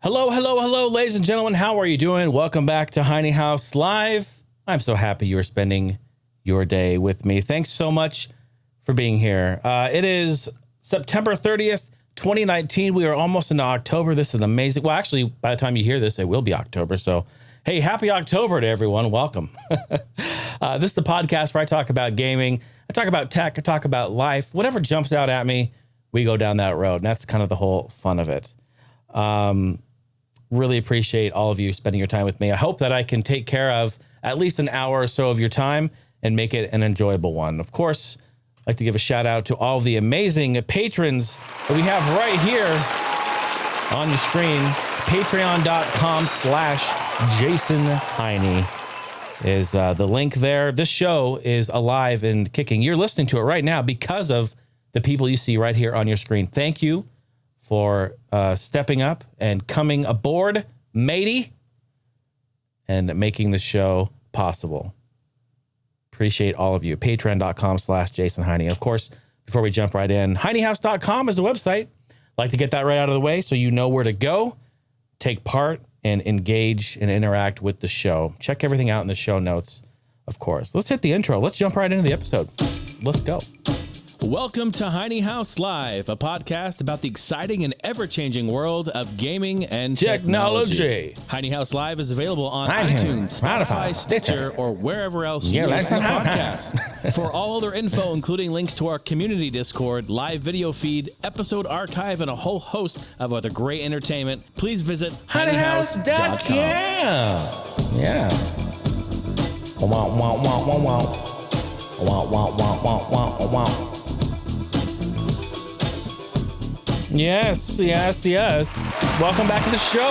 Hello, ladies and gentlemen. How are you doing? Welcome back to Heine House Live. I'm so happy you are spending your day with me. Thanks so much for being here. It is September 30th, 2019. We are almost into October. This is amazing. Well, actually, by the time you hear this, it will be October. So, hey, happy October to everyone. Welcome. This is the podcast where I talk about gaming. I talk about tech. I talk about life. Whatever jumps out at me, we go down that road. And that's kind of the whole fun of it. Really appreciate all of you spending your time with me. I hope that I can take care of at least an hour or so of your time and make it an enjoyable one. Of course, I'd like to give a shout out to all the amazing patrons that we have right here on your screen. Patreon.com/Jason Heine is the link there. This show is alive and kicking. You're listening to it right now because of the people you see right here on your screen. Thank you for stepping up and coming aboard, matey, and making the show possible. Appreciate all of you. Patreon.com/Jason Heine. Of course, before we jump right in, HeineHouse.com is the website. Like to get that right out of the way so you know where to go, take part, and engage and interact with the show. Check everything out in the show notes, of course. Let's hit the intro. Let's jump right into the episode. Let's go. Welcome to Heine House Live, a podcast about the exciting and ever-changing world of gaming and technology. Heine House Live is available on iTunes, Spotify, Stitcher, or wherever else you listen to podcasts. For all other info, including links to our community Discord, live video feed, episode archive, and a whole host of other great entertainment, please visit HeineHouse.com. Yeah. Wow, wow, wow, wow, wow. Wow, wow, wow, wow, wow, wow. Yes. Welcome back to the show.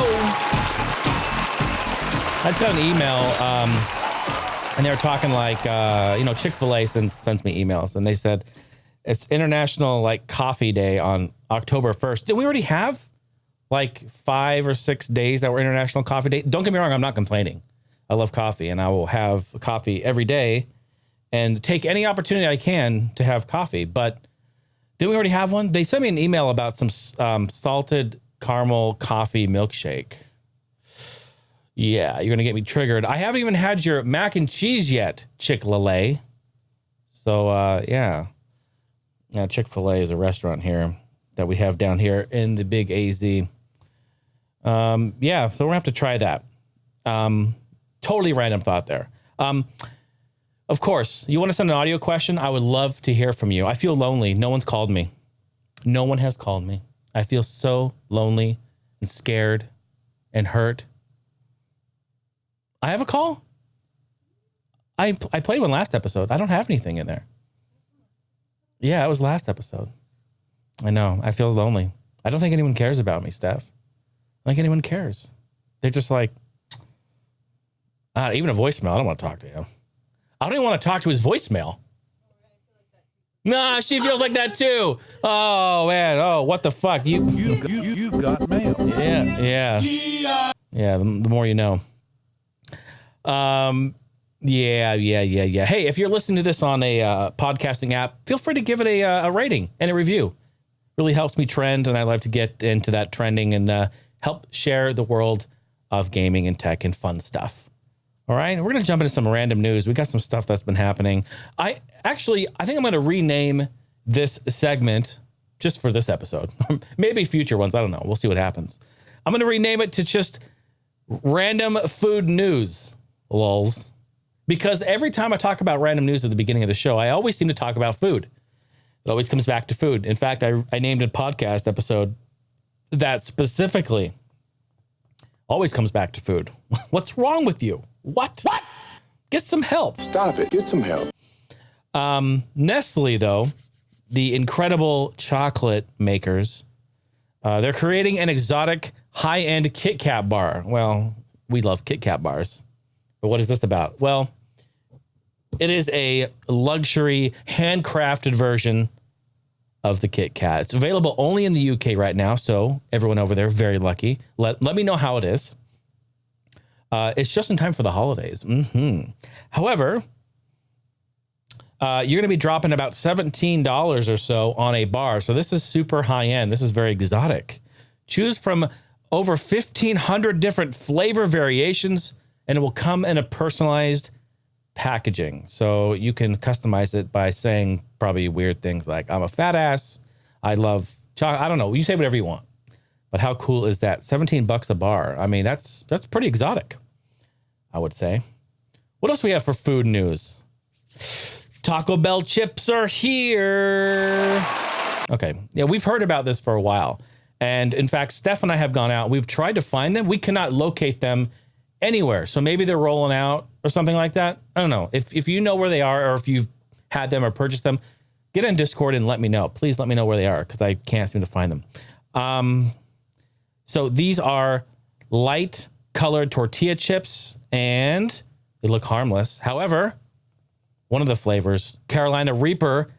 I just got an email, and they were talking like, Chick-fil-A sends me emails, and they said it's International Coffee Day on October 1st. Did we already have 5 or 6 days that were International Coffee Day? Don't get me wrong, I'm not complaining. I love coffee, and I will have coffee every day and take any opportunity I can to have coffee, but didn't we already have one? They sent me an email about some salted caramel coffee milkshake. Yeah, you're going to get me triggered. I haven't even had your mac and cheese yet, Chick-fil-A. So, yeah. Chick-fil-A is a restaurant here that we have down here in the big AZ. So we're going to have to try that. Totally random thought there. Of course, you want to send an audio question? I would love to hear from you. I feel lonely. No one's called me. No one has called me. I feel so lonely and scared and hurt. I have a call? I played one last episode. I don't have anything in there. Yeah, it was last episode. I know. I feel lonely. I don't think anyone cares about me, Steph. I don't think anyone cares. They're just like, even a voicemail. I don't want to talk to you. I don't even want to talk to his voicemail. Nah, she feels like that too. Oh man. Oh, what the fuck? You got mail. Yeah. Yeah. The more you know. Yeah. Hey, if you're listening to this on a podcasting app, feel free to give it a rating and a review. Really helps me trend, and I like to get into that trending and help share the world of gaming and tech and fun stuff. All right, we're going to jump into some random news. We got some stuff that's been happening. I think I'm going to rename this segment just for this episode. Maybe future ones. I don't know. We'll see what happens. I'm going to rename it to just Random Food News, lols. Because every time I talk about random news at the beginning of the show, I always seem to talk about food. It always comes back to food. In fact, I named a podcast episode that specifically always comes back to food. What's wrong with you? What? Get some help. Stop it. Get some help. Nestle, though, the incredible chocolate makers, they're creating an exotic high-end Kit Kat bar. Well, we love Kit Kat bars. But what is this about? Well, it is a luxury, handcrafted version of the Kit Kat. It's available only in the UK right now, so everyone over there, very lucky. Let me know how it is. It's just in time for the holidays. Mm-hmm. However, you're going to be dropping about $17 or so on a bar. So this is super high end. This is very exotic. Choose from over 1,500 different flavor variations, and it will come in a personalized packaging. So you can customize it by saying probably weird things like, I'm a fat ass, I love chocolate. I don't know. You say whatever you want. But how cool is that? $17 a bar. I mean, that's pretty exotic, I would say. What else do we have for food news? Taco Bell chips are here. Okay. Yeah, we've heard about this for a while. And in fact, Steph and I have gone out. We've tried to find them. We cannot locate them anywhere. So maybe they're rolling out or something like that. I don't know. If you know where they are, or if you've had them or purchased them, get in Discord and let me know. Please let me know where they are, because I can't seem to find them. So these are light colored tortilla chips, and they look harmless. However, one of the flavors, Carolina Reaper,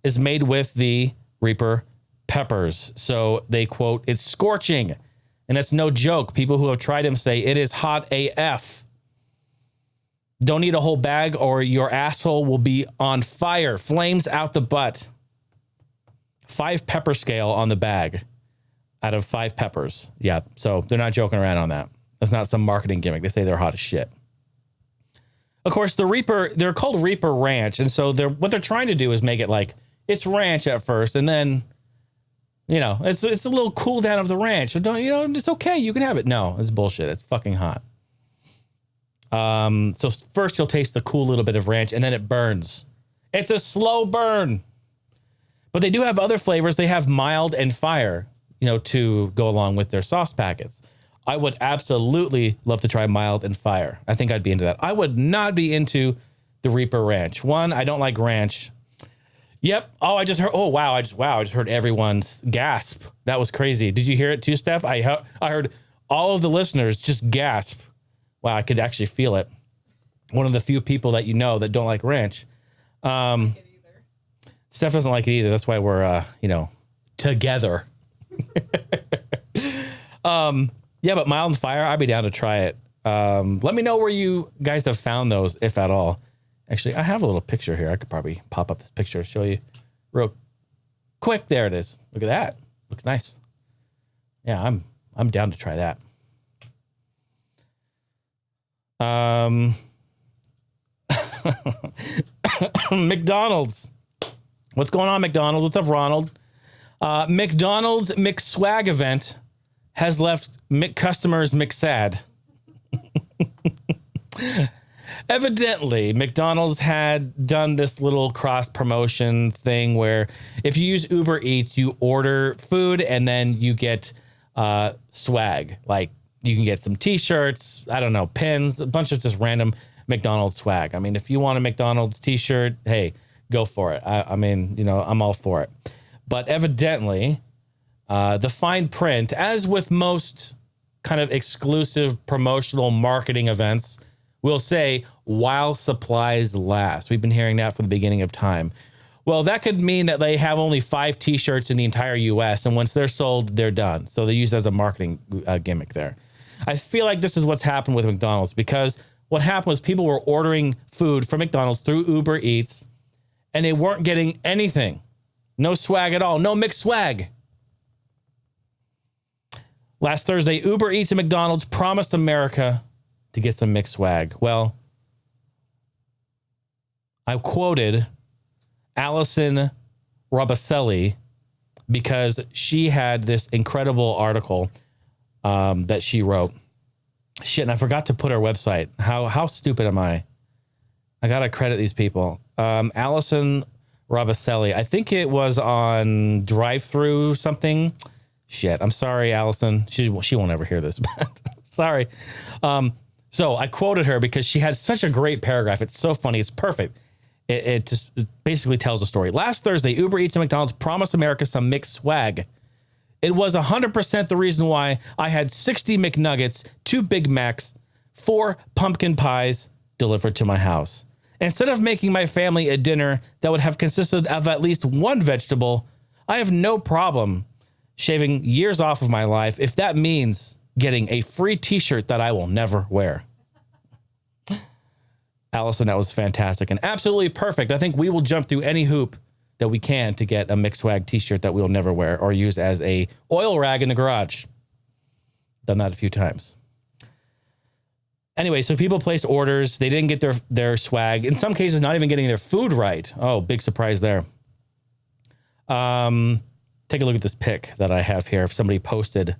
is made with the Reaper peppers. So they quote, it's scorching. And that's no joke. People who have tried them say it is hot AF. Don't eat a whole bag or your asshole will be on fire. Flames out the butt. 5 pepper scale on the bag out of 5 peppers. Yeah, so they're not joking around on that. That's not some marketing gimmick. They say they're hot as shit. Of course, the Reaper, they're called Reaper Ranch. And so what they're trying to do is make it like it's ranch at first. And then, you know, it's a little cool down of the ranch. So don't, you know, it's okay. You can have it. No, it's bullshit. It's fucking hot. So first you'll taste the cool little bit of ranch and then it burns. It's a slow burn. But they do have other flavors. They have mild and fire, you know, to go along with their sauce packets. I would absolutely love to try mild and fire. I think I'd be into that. I would not be into the Reaper Ranch. One, I don't like ranch. Yep. Oh, I just heard. Oh, wow. I just heard everyone's gasp. That was crazy. Did you hear it too, Steph? I heard all of the listeners just gasp. Wow, I could actually feel it. One of the few people that you know that don't like ranch. Steph doesn't like it either. That's why we're, you know, together. Yeah, but mild and fire, I'd be down to try it. Let me know where you guys have found those, if at all. Actually, I have a little picture here. I could probably pop up this picture and show you real quick. There it is. Look at that. Looks nice. Yeah, I'm down to try that. McDonald's. What's going on, McDonald's? What's up, Ronald? McDonald's McSwag event has left customers McSad. Evidently, McDonald's had done this little cross promotion thing where if you use Uber Eats, you order food and then you get swag. Like you can get some t-shirts, I don't know, pins, a bunch of just random McDonald's swag. I mean, if you want a McDonald's t-shirt, hey, go for it. I mean, you know, I'm all for it. But evidently, the fine print, as with most kind of exclusive promotional marketing events, will say, while supplies last. We've been hearing that from the beginning of time. Well, that could mean that they have only 5 t-shirts in the entire U.S., and once they're sold, they're done. So they use it as a marketing gimmick there. I feel like this is what's happened with McDonald's, because what happened was people were ordering food from McDonald's through Uber Eats, and they weren't getting anything. No swag at all. No mixed swag. Last Thursday, Uber Eats and McDonald's promised America to get some mixed swag. Well, I quoted Allison Robacelli because she had this incredible article that she wrote. Shit, and I forgot to put her website. How stupid am I? I gotta credit these people. Allison Robacelli. I think it was on Drive-Thru something. Shit, I'm sorry, Allison. She won't ever hear this, but sorry. So I quoted her because she had such a great paragraph. It's so funny. It's perfect. It just basically tells a story. Last Thursday, Uber Eats and McDonald's promised America some mixed swag. It was 100% the reason why I had 60 McNuggets, 2 Big Macs, 4 pumpkin pies delivered to my house. Instead of making my family a dinner that would have consisted of at least 1 vegetable, I have no problem shaving years off of my life if that means getting a free t-shirt that I will never wear. Allison, that was fantastic and absolutely perfect. I think we will jump through any hoop that we can to get a mixed swag t-shirt that we'll never wear or use as a oil rag in the garage. Done that a few times. Anyway, so people placed orders. They didn't get their swag. In some cases, not even getting their food right. Oh, big surprise there. Take a look at this pic that I have here. If somebody posted.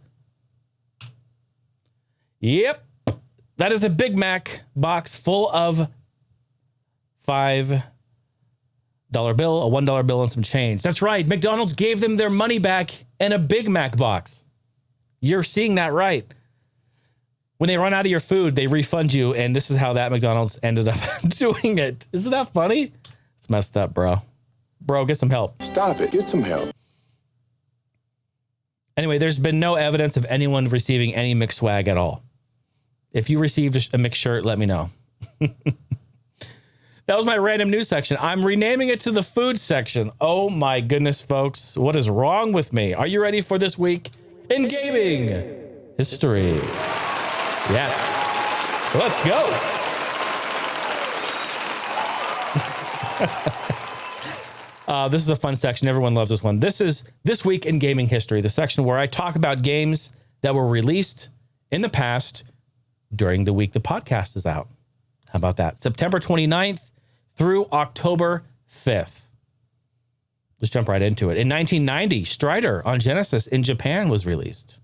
Yep. That is a Big Mac box full of $5 bill, a $1 bill, and some change. That's right. McDonald's gave them their money back in a Big Mac box. You're seeing that right. When they run out of your food, they refund you, and this is how that McDonald's ended up doing it. Isn't that funny? It's messed up, bro. Bro, get some help. Stop it. Get some help. Anyway, there's been no evidence of anyone receiving any McSwag at all. If you received a McShirt, let me know. That was my random news section. I'm renaming it to the food section. Oh my goodness, folks. What is wrong with me? Are you ready for this week in gaming history? Yes. Let's go. This is a fun section. Everyone loves this one. This is This Week in Gaming History, the section where I talk about games that were released in the past during the week the podcast is out. How about that? September 29th through October 5th. Let's jump right into it. In 1990, Strider on Genesis in Japan was released.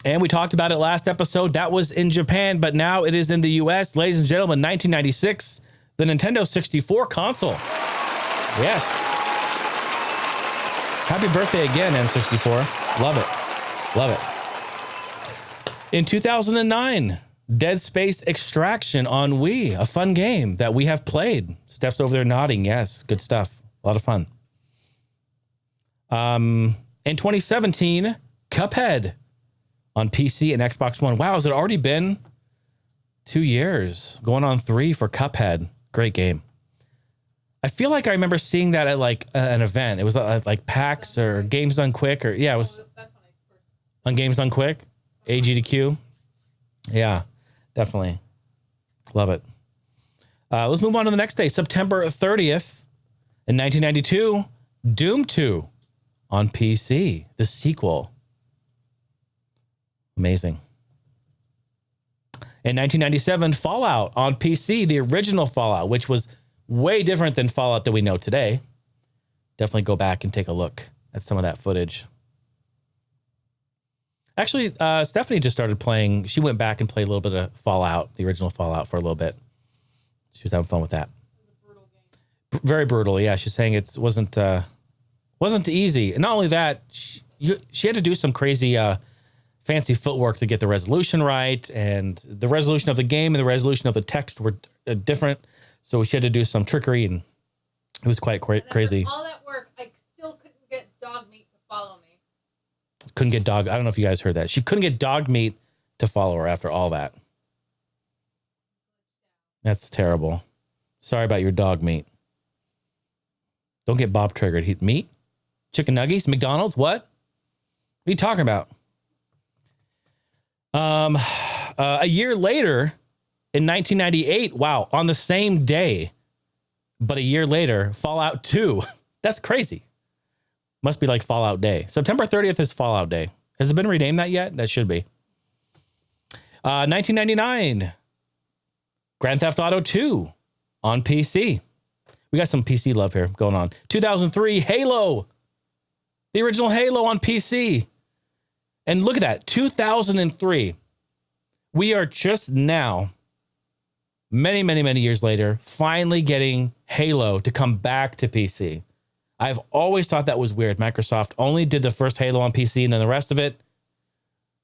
And we talked about it last episode. That was in Japan, but now it is in the US. Ladies and gentlemen, 1996, the Nintendo 64 console. Yes. Happy birthday again, N64. Love it. Love it. In 2009, Dead Space Extraction on Wii, a fun game that we have played. Steph's over there nodding. Yes, good stuff. A lot of fun. In 2017, Cuphead on PC and Xbox One. Wow, has it already been 2 years? Going on 3 for Cuphead. Great game. I feel like I remember seeing that at like an event. It was like PAX or Games Done Quick, or yeah, it was on Games Done Quick, AG to Q. Yeah, definitely. Love it. Let's move on to the next day. September 30th in 1992, Doom 2 on PC, the sequel. Amazing. In 1997, Fallout on PC, the original Fallout, which was way different than Fallout that we know today. Definitely go back and take a look at some of that footage. Actually, Stephanie just started playing. She went back and played a little bit of Fallout, the original Fallout, for a little bit. She was having fun with that. It was a brutal game. Very brutal, yeah. She's saying it wasn't easy. And not only that, she had to do some crazy fancy footwork to get the resolution right, and the resolution of the game and the resolution of the text were different. So she had to do some trickery, and it was quite crazy. All that work, I still couldn't get dog meat to follow me. Couldn't get dog. I don't know if you guys heard that. She couldn't get dog meat to follow her after all that. That's terrible. Sorry about your dog meat. Don't get Bob triggered. Meat? Chicken nuggets? McDonald's? What? What are you talking about? A year later, in 1998, wow, on the same day, but a year later, Fallout 2. That's crazy. Must be like Fallout Day. September 30th is Fallout Day. Has it been renamed that yet? That should be. 1999, Grand Theft Auto 2 on PC. We got some PC love here going on. 2003, Halo. The original Halo on PC. And look at that, 2003. We are just now, many, many, many years later, finally getting Halo to come back to PC. I've always thought that was weird. Microsoft only did the first Halo on PC, and then the rest of it,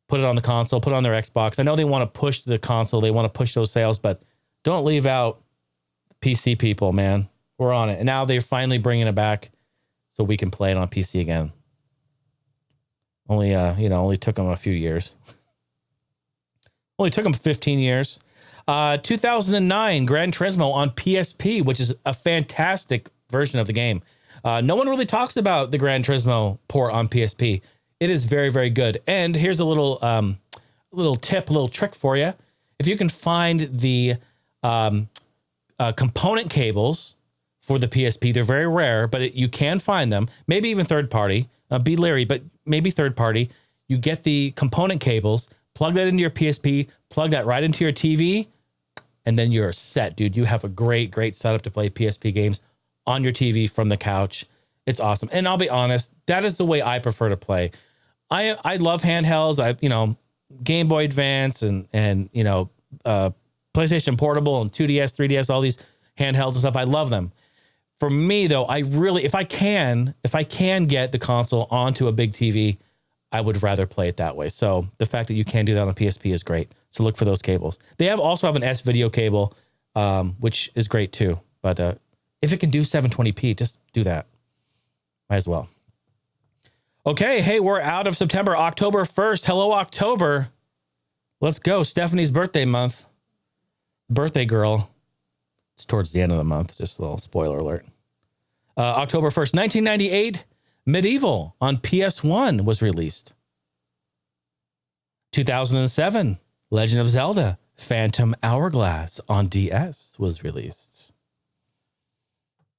put it on the console, put it on their Xbox. I know they want to push the console. They want to push those sales, but don't leave out PC people, man. We're on it. And now they're finally bringing it back so we can play it on PC again. Only took them a few years. Only took them 15 years. 2009, Gran Turismo on PSP, which is a fantastic version of the game. No one really talks about the Gran Turismo port on PSP. It is very, very good. And here's a little tip, a little trick for you. If you can find the component cables for the PSP, they're very rare, but you can find them. Maybe even third party. Be leery, but maybe third party. You get the component cables, plug that into your PSP, plug that right into your TV, and then you're set, dude. You have a great, great setup to play PSP games on your TV from the couch. It's awesome. And I'll be honest, that is the way I prefer to play. I love handhelds. Game Boy Advance and PlayStation Portable and 2DS, 3DS, all these handhelds and stuff. I love them. For me though, if I can get the console onto a big TV, I would rather play it that way. So the fact that you can do that on a PSP is great. So look for those cables. They also have an S video cable, which is great too. But if it can do 720p, just do that. Might as well. Okay, hey, we're out of September. October 1st. Hello, October. Let's go. Stephanie's birthday month. Birthday girl. It's towards the end of the month. Just a little spoiler alert. October 1st, 1998, Medieval on PS1 was released. 2007, Legend of Zelda, Phantom Hourglass on DS was released.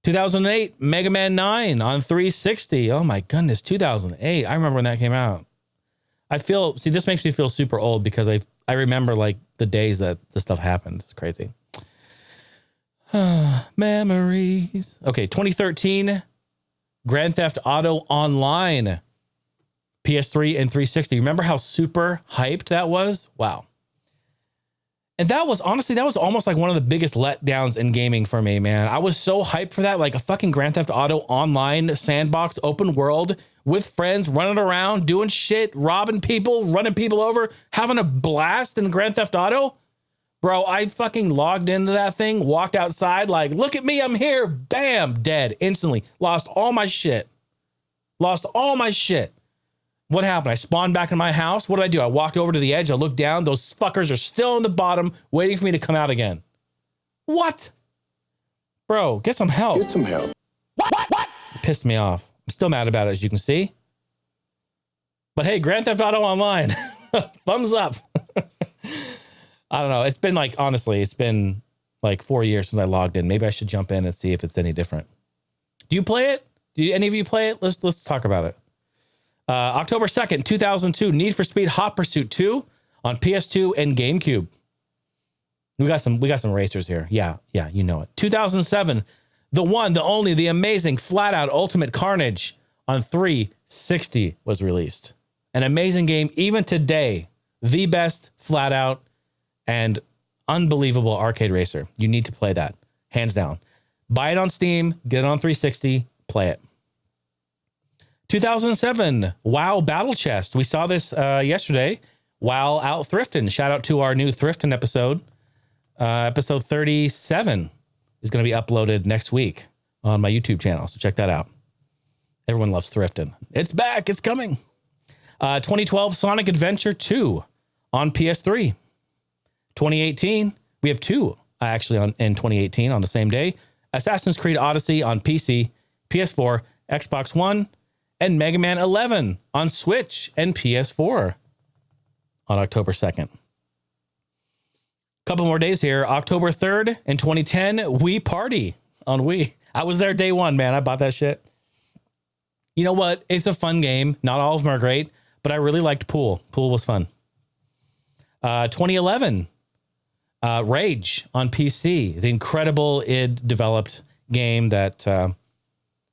2008, Mega Man 9 on 360. Oh my goodness, 2008. I remember when that came out. This makes me feel super old because I remember like the days that this stuff happened. It's crazy. Memories. Okay, 2013, Grand Theft Auto Online, PS3 and 360. Remember how super hyped that was? Wow. And that was almost like one of the biggest letdowns in gaming for me, man. I was so hyped for that, like a fucking Grand Theft Auto Online sandbox open world with friends running around, doing shit, robbing people, running people over, having a blast in Grand Theft Auto. Bro, I fucking logged into that thing, walked outside like, look at me, I'm here. Bam, dead instantly. Lost all my shit. What happened? I spawned back in my house. What did I do? I walked over to the edge. I looked down. Those fuckers are still on the bottom waiting for me to come out again. What? Bro, get some help. What? It pissed me off. I'm still mad about it, as you can see. But hey, Grand Theft Auto Online. Thumbs up. I don't know. It's been like 4 years since I logged in. Maybe I should jump in and see if it's any different. Do you play it? Do any of you play it? Let's talk about it. October 2nd, 2002, Need for Speed Hot Pursuit 2 on PS2 and GameCube. We got some racers here. Yeah, you know it. 2007, the one, the only, the amazing Flat Out Ultimate Carnage on 360 was released. An amazing game, even today. The best Flat Out and unbelievable arcade racer. You need to play that, hands down. Buy it on Steam, get it on 360, play it. 2007, WoW Battle Chest. We saw this yesterday. WoW out thrifting. Shout out to our new thrifting episode. Episode 37 is going to be uploaded next week on my YouTube channel. So check that out. Everyone loves thrifting. It's back. It's coming. 2012, Sonic Adventure 2 on PS3. 2018, we have two actually in 2018 on the same day. Assassin's Creed Odyssey on PC, PS4, Xbox One, and Mega Man 11 on Switch and PS4 on October 2nd. Couple more days here. October 3rd in 2010, Wii Party on Wii. I was there day one, man. I bought that shit. You know what? It's a fun game. Not all of them are great, but I really liked Pool. Pool was fun. 2011, Rage on PC. The incredible id developed game that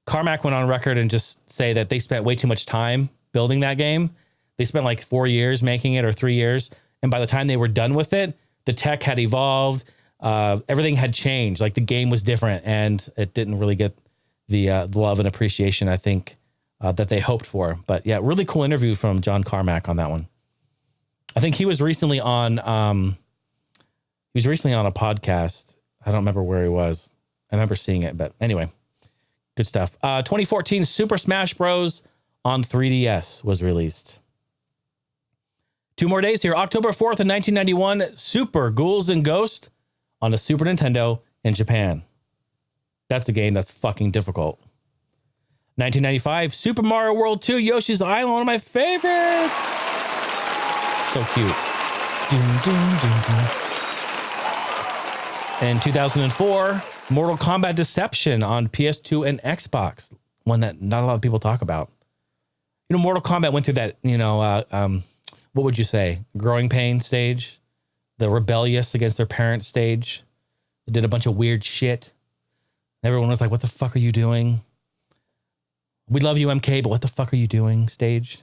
Carmack went on record and just say that they spent way too much time building that game. They spent like 4 years making it or 3 years. And by the time they were done with it, the tech had evolved. Everything had changed. Like the game was different and it didn't really get the love and appreciation, I think, that they hoped for. But yeah, really cool interview from John Carmack on that one. I think he was recently on a podcast. I don't remember where he was. I remember seeing it, but anyway, good stuff. 2014 Super Smash Bros. On 3DS was released. 2 more days here. October 4th in 1991, Super Ghouls and Ghosts on the Super Nintendo in Japan. That's a game that's fucking difficult. 1995, Super Mario World 2, Yoshi's Island, one of my favorites. So cute. In 2004, Mortal Kombat Deception on PS2 and Xbox. One that not a lot of people talk about. Mortal Kombat went through that, what would you say? Growing pain stage, the rebellious against their parent stage. They did a bunch of weird shit. Everyone was like, what the fuck are you doing? We love you, MK, but what the fuck are you doing stage,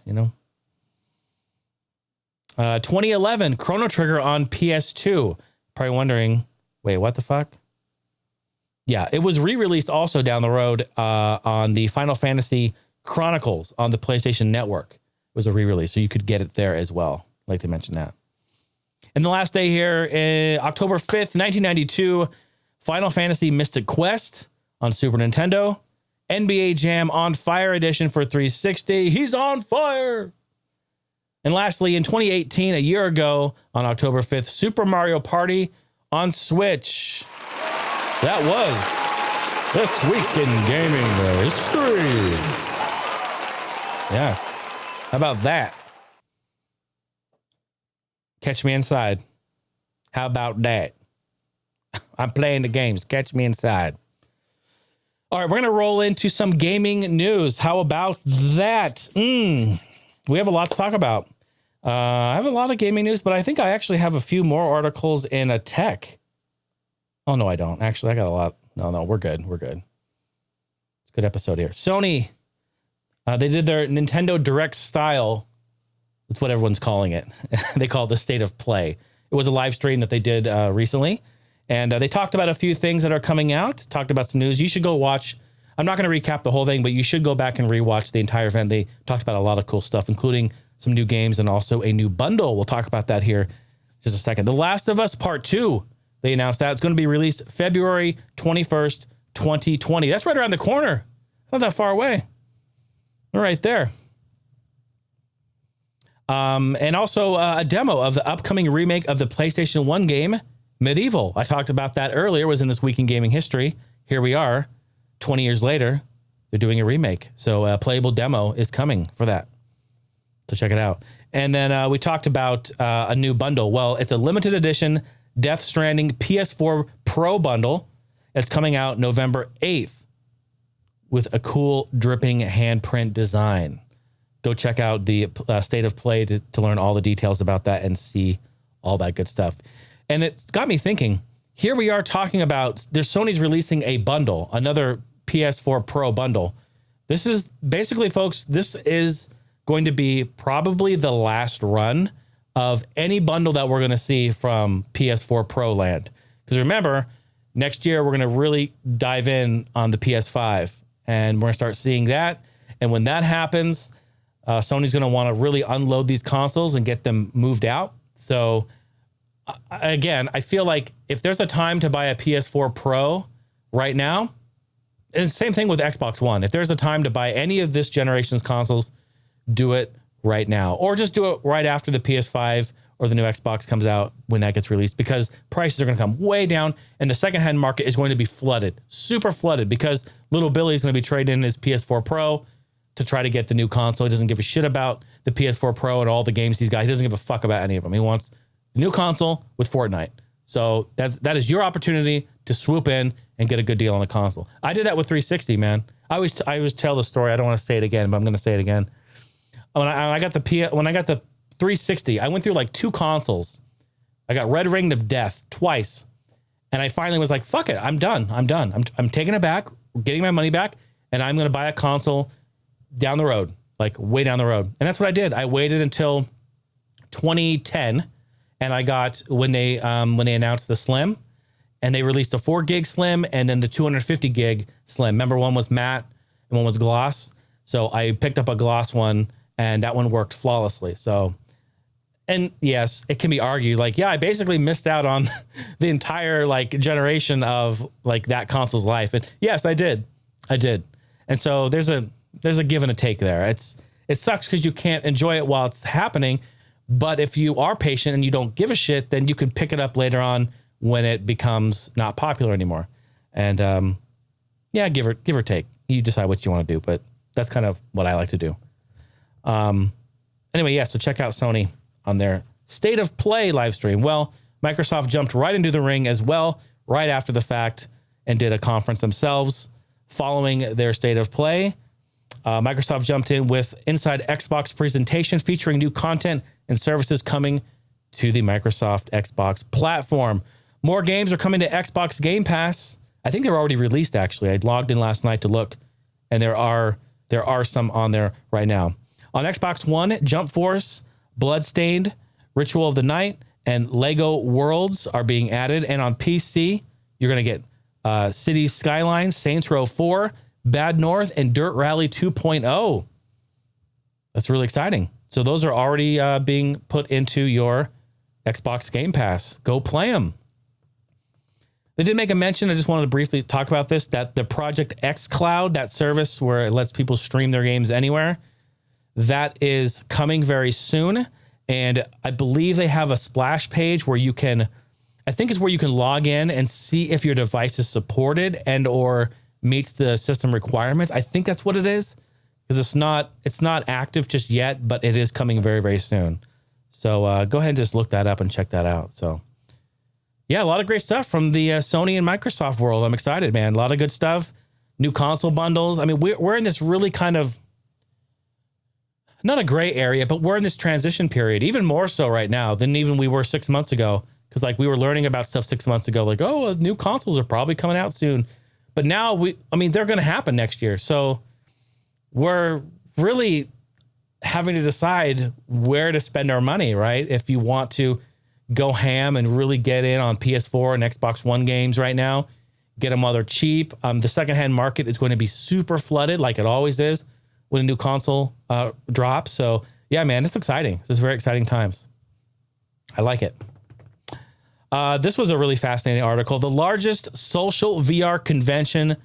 2011, Chrono Trigger on PS2. Probably wondering, wait, what the fuck? Yeah, it was re-released also down the road on the Final Fantasy Chronicles on the PlayStation Network. It was a re-release, so you could get it there as well. I'd like to mention that. And the last day here, October 5th, 1992, Final Fantasy Mystic Quest on Super Nintendo. NBA Jam On Fire Edition for 360. He's on fire! And lastly, in 2018, a year ago, on October 5th, Super Mario Party on Switch. That was This Week in Gaming History. Yes. How about that? Catch me inside. How about that? I'm playing the games. Catch me inside. All right, we're going to roll into some gaming news. How about that? We have a lot to talk about. I have a lot of gaming news, but I think I actually have a few more articles in a tech. Oh, no, I don't. Actually, I got a lot. No, we're good. We're good. It's a good episode here. Sony, they did their Nintendo Direct style. That's what everyone's calling it. They call it the State of Play. It was a live stream that they did recently. And they talked about a few things that are coming out, talked about some news. You should go watch. I'm not going to recap the whole thing, but you should go back and rewatch the entire event. They talked about a lot of cool stuff, including some new games and also a new bundle. We'll talk about that here in just a second. The Last of Us Part 2, they announced that. It's going to be released February 21st, 2020. That's right around the corner. Not that far away. We're right there. And also a demo of the upcoming remake of the PlayStation 1 game, Medieval. I talked about that earlier. It was in This Week in Gaming History. Here we are, 20 years later. They're doing a remake. So a playable demo is coming for that. So check it out. And then we talked about a new bundle. Well, it's a limited edition Death Stranding PS4 Pro bundle. It's coming out November 8th with a cool dripping handprint design. Go check out the State of Play to learn all the details about that and see all that good stuff. And it got me thinking, here we are talking about, Sony's releasing a bundle, another PS4 Pro bundle. This is basically, folks, this is going to be probably the last run of any bundle that we're going to see from PS4 Pro land. Because remember, next year we're going to really dive in on the PS5 and we're going to start seeing that. And when that happens, Sony's going to want to really unload these consoles and get them moved out. So again, I feel like if there's a time to buy a PS4 Pro right now, and same thing with Xbox One. If there's a time to buy any of this generation's consoles, do it right now. Or just do it right after the PS5 or the new Xbox comes out when that gets released, because prices are going to come way down and the secondhand market is going to be flooded, super flooded, because little Billy is going to be trading in his PS4 Pro to try to get the new console. He doesn't give a shit about the PS4 Pro and all the games he's got. He doesn't give a fuck about any of them. He wants the new console with Fortnite. So that is your opportunity to swoop in and get a good deal on a console. I did that with 360, man. I always tell the story. I don't want to say it again, but I'm going to say it again. When I got the 360, I went through like 2 consoles. I got Red Ring of Death twice, and I finally was like, "Fuck it, I'm done. I'm taking it back, getting my money back, and I'm going to buy a console down the road, like way down the road." And that's what I did. I waited until 2010. And I got, when they announced the Slim, and they released a 4 gig Slim and then the 250 gig Slim. Remember, one was matte and one was gloss. So I picked up a gloss one and that one worked flawlessly. So, and yes, it can be argued like, yeah, I basically missed out on the entire like generation of like that console's life. And yes, I did. And so there's a give and a take there. It sucks because you can't enjoy it while it's happening. But if you are patient and you don't give a shit, then you can pick it up later on when it becomes not popular anymore. And yeah, give or take. You decide what you want to do, but that's kind of what I like to do. Anyway, yeah, so check out Sony on their State of Play live stream. Well, Microsoft jumped right into the ring as well, right after the fact, and did a conference themselves following their State of Play. Microsoft jumped in with Inside Xbox presentation featuring new content and services coming to the Microsoft Xbox platform. More games are coming to Xbox Game Pass. I think they were already released, actually. I logged in last night to look, and there are some on there right now. On Xbox One, Jump Force, Bloodstained, Ritual of the Night, and Lego Worlds are being added. And on PC, you're going to get Cities Skylines, Saints Row 4, Bad North, and Dirt Rally 2.0. That's really exciting. So those are already being put into your Xbox Game Pass. Go play them. They did make a mention, I just wanted to briefly talk about this, that the Project X Cloud, that service where it lets people stream their games anywhere, that is coming very soon. And I believe they have a splash page where you can, I think it's where you can log in and see if your device is supported and or meets the system requirements. I think that's what it is, because it's not active just yet, but it is coming very, very soon. So go ahead and just look that up and check that out. So yeah, a lot of great stuff from the Sony and Microsoft world. I'm excited, man. A lot of good stuff. New console bundles. I mean, we're in this really kind of, not a gray area, but we're in this transition period, even more so right now than even we were 6 months ago. Because like we were learning about stuff 6 months ago, like, oh, new consoles are probably coming out soon. But now they're going to happen next year. So we're really having to decide where to spend our money, right? If you want to go ham and really get in on PS4 and Xbox One games right now, get them while they're cheap. The secondhand market is going to be super flooded like it always is when a new console drops. So yeah, man, it's exciting. This is very exciting times. I like it. This was a really fascinating article. The largest social VR convention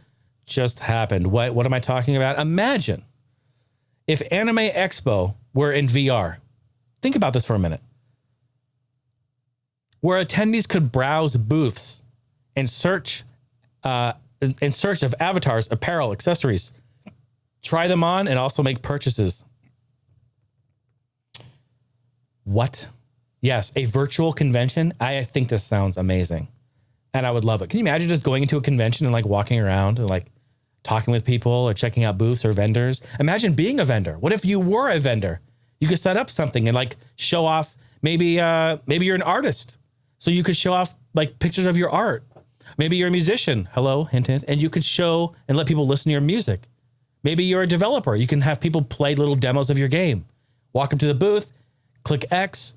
just happened. What am I talking about? Imagine if Anime Expo were in VR. Think about this for a minute. Where attendees could browse booths and search in search of avatars, apparel, accessories, try them on, and also make purchases. What? Yes, a virtual convention. I think this sounds amazing, and I would love it. Can you imagine just going into a convention and like walking around and like talking with people or checking out booths or vendors? Imagine being a vendor. What if you were a vendor? You could set up something and like show off. Maybe you're an artist. So you could show off like pictures of your art. Maybe you're a musician. Hello, hint, hint. And you could show and let people listen to your music. Maybe you're a developer. You can have people play little demos of your game. Walk up to the booth, click X,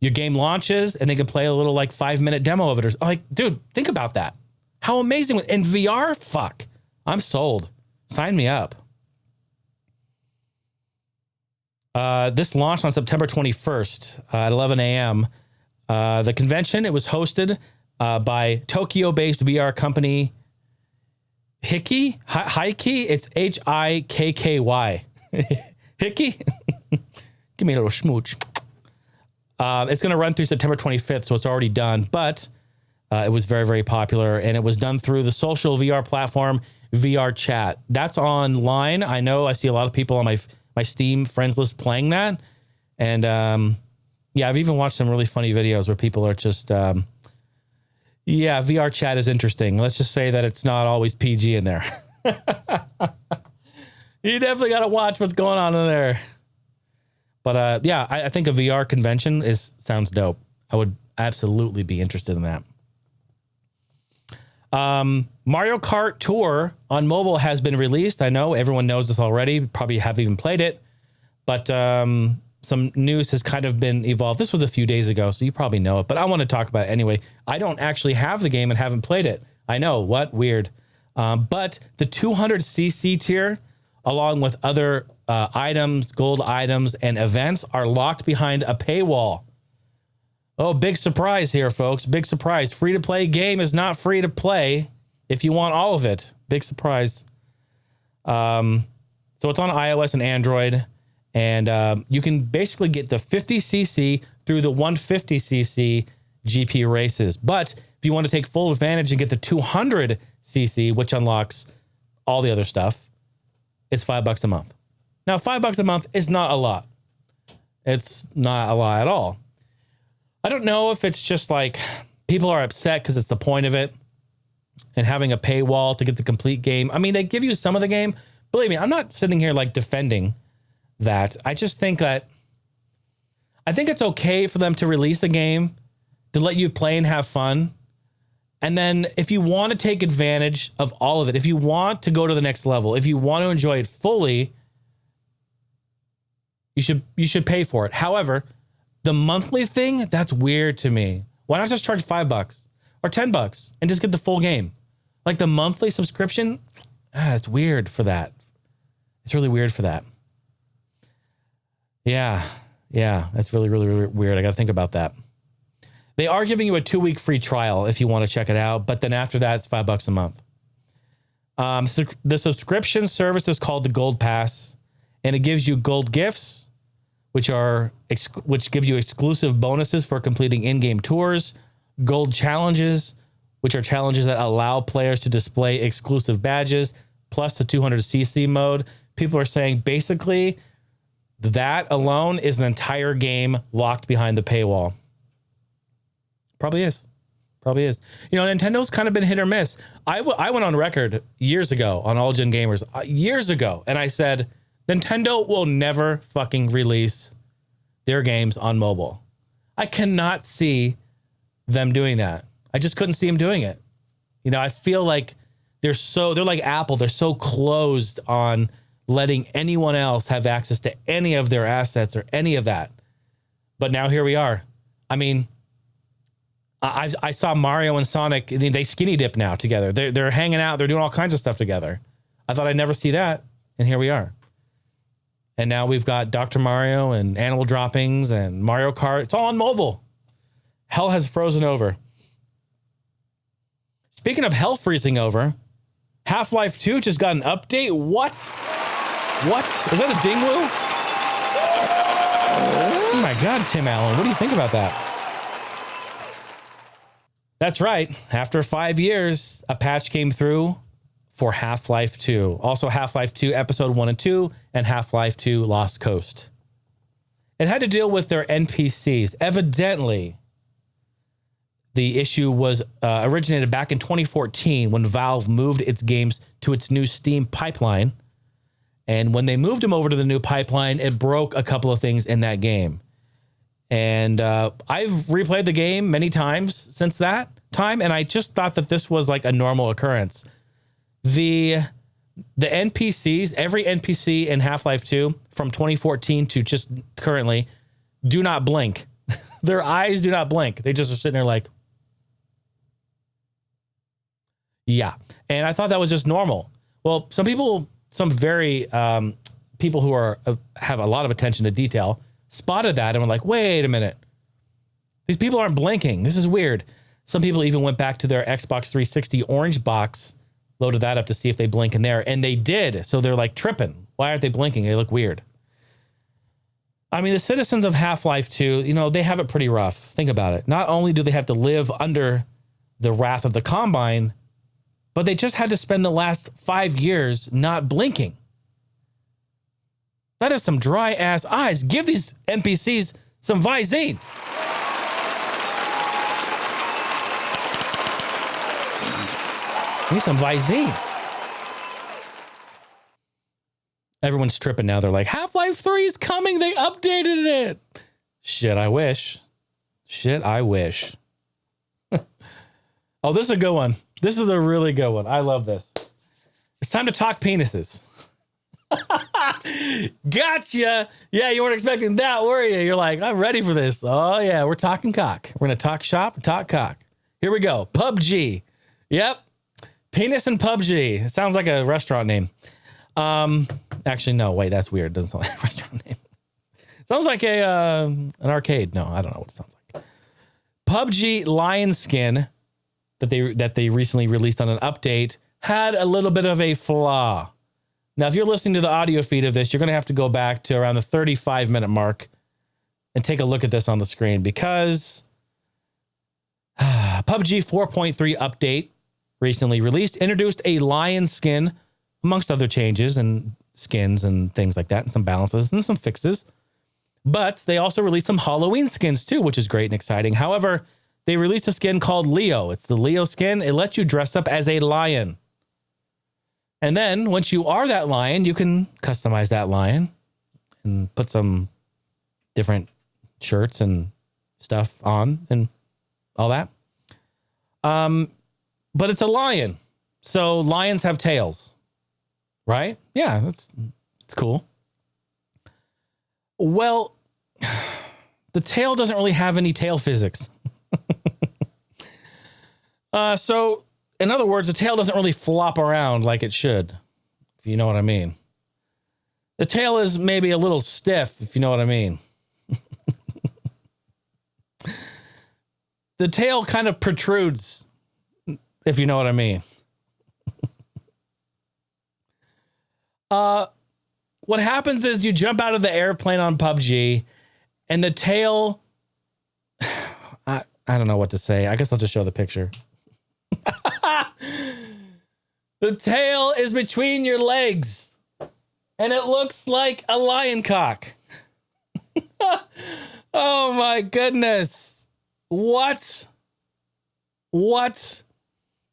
your game launches, and they can play a little like 5-minute demo of it. Or like, dude, think about that. How amazing. In VR? Fuck. I'm sold. Sign me up. This launched on September 21st at 11 a.m. The convention, it was hosted by Tokyo-based VR company Hickey. It's Hikky. Hickey? Give me a little schmooch. It's going to run through September 25th, so it's already done. But it was very, very popular, and it was done through the social VR platform VR Chat. That's online. I know I see a lot of people on my Steam friends list playing that. And yeah, I've even watched some really funny videos where people are just, yeah, VR Chat is interesting. Let's just say that it's not always PG in there. You definitely got to watch what's going on in there. But yeah, I think a VR convention sounds dope. I would absolutely be interested in that. Mario Kart Tour on mobile has been released. I know everyone knows this already. Probably have even played it. But some news has kind of been evolved. This was a few days ago, so you probably know it. But I want to talk about it anyway. I don't actually have the game and haven't played it. I know, what? Weird. But the 200cc tier, along with other items, gold items, and events are locked behind a paywall. Oh, big surprise here, folks. Big surprise. Free-to-play game is not free to play if you want all of it. Big surprise. So it's on iOS and Android, and you can basically get the 50cc through the 150cc GP races. But if you want to take full advantage and get the 200cc, which unlocks all the other stuff, it's $5 a month. Now, $5 a month is not a lot. It's not a lot at all. I don't know if it's just like people are upset because it's the point of it and having a paywall to get the complete game. I mean, they give you some of the game, believe me, I'm not sitting here like defending that. I just think that I think it's okay for them to release the game to let you play and have fun. And then if you want to take advantage of all of it, if you want to go to the next level, if you want to enjoy it fully, you should pay for it. However, the monthly thing, that's weird to me. Why not just charge $5 or $10 and just get the full game? Like the monthly subscription, it's weird for that. It's really weird for that. Yeah, that's really, really, really weird. I got to think about that. They are giving you a 2-week free trial if you want to check it out, but then after that, it's $5 a month. So the subscription service is called the Gold Pass, and it gives you gold gifts, which give you exclusive bonuses for completing in-game tours, gold challenges, which are challenges that allow players to display exclusive badges, plus the 200cc mode. People are saying basically that alone is an entire game locked behind the paywall. Probably is. You know, Nintendo's kind of been hit or miss. I went on record years ago on All Gen Gamers, years ago, and I said, Nintendo will never fucking release their games on mobile. I cannot see them doing that. I just couldn't see them doing it. You know, I feel like they're like Apple. They're so closed on letting anyone else have access to any of their assets or any of that. But now here we are. I mean, I saw Mario and Sonic. They skinny dip now together. They're hanging out. They're doing all kinds of stuff together. I thought I'd never see that, and here we are. And now we've got Dr. Mario and Animal Droppings and Mario Kart. It's all on mobile. Hell has frozen over. Speaking of hell freezing over, Half-Life 2 just got an update. What? Is that a dingwoo? Oh my God, Tim Allen. What do you think about that? That's right. After 5 years, a patch came through for Half-Life 2. Also Half-Life 2 Episode 1 and 2 and Half-Life 2 Lost Coast. It had to deal with their NPCs. Evidently, the issue was originated back in 2014 when Valve moved its games to its new Steam pipeline. And when they moved them over to the new pipeline, it broke a couple of things in that game. And I've replayed the game many times since that time, and I just thought that this was like a normal occurrence. The NPCs, every NPC in Half-Life 2 from 2014 to just currently do not blink. Their eyes do not blink. They just are sitting there like, yeah. And I thought that was just normal. Well, some people who have a lot of attention to detail spotted that and were like, wait a minute. These people aren't blinking. This is weird. Some people even went back to their Xbox 360 orange box, loaded that up to see if they blink in there, and they did. So they're like tripping. Why aren't they blinking? They look weird. I mean, the citizens of Half-Life 2, you know, they have it pretty rough. Think about it. Not only do they have to live under the wrath of the Combine, but they just had to spend the last 5 years not blinking. That is some dry ass eyes. Give these NPCs some Visine. Need some Visine. Everyone's tripping now. They're like, Half-Life 3 is coming. They updated it. Shit, I wish. Oh, this is a good one. This is a really good one. I love this. It's time to talk penises. Gotcha. Yeah, you weren't expecting that, were you? You're like, I'm ready for this. Oh, yeah, we're talking cock. We're going to talk shop, talk cock. Here we go. PUBG. Yep. Penis and PUBG. It sounds like a restaurant name. Actually, no, wait, that's weird. It doesn't sound like a restaurant name. It sounds like an arcade. No, I don't know what it sounds like. PUBG Lion Skin that they recently released on an update had a little bit of a flaw. Now, if you're listening to the audio feed of this, you're going to have to go back to around the 35-minute mark and take a look at this on the screen because PUBG 4.3 update recently released introduced a lion skin, amongst other changes and skins and things like that, and some balances and some fixes. But they also released some Halloween skins too, which is great and exciting. However, they released a skin called Leo. It's the Leo skin. It lets you dress up as a lion. And then once you are that lion, you can customize that lion and put some different shirts and stuff on and all that. But it's a lion. So lions have tails, right? Yeah, it's cool. Well, the tail doesn't really have any tail physics. So in other words, the tail doesn't really flop around like it should, if you know what I mean. The tail is maybe a little stiff, if you know what I mean. The tail kind of protrudes, if you know what I mean. What happens is you jump out of the airplane on PUBG, and the tail... I don't know what to say. I guess I'll just show the picture. The tail is between your legs, and it looks like a lion cock. Oh my goodness. What?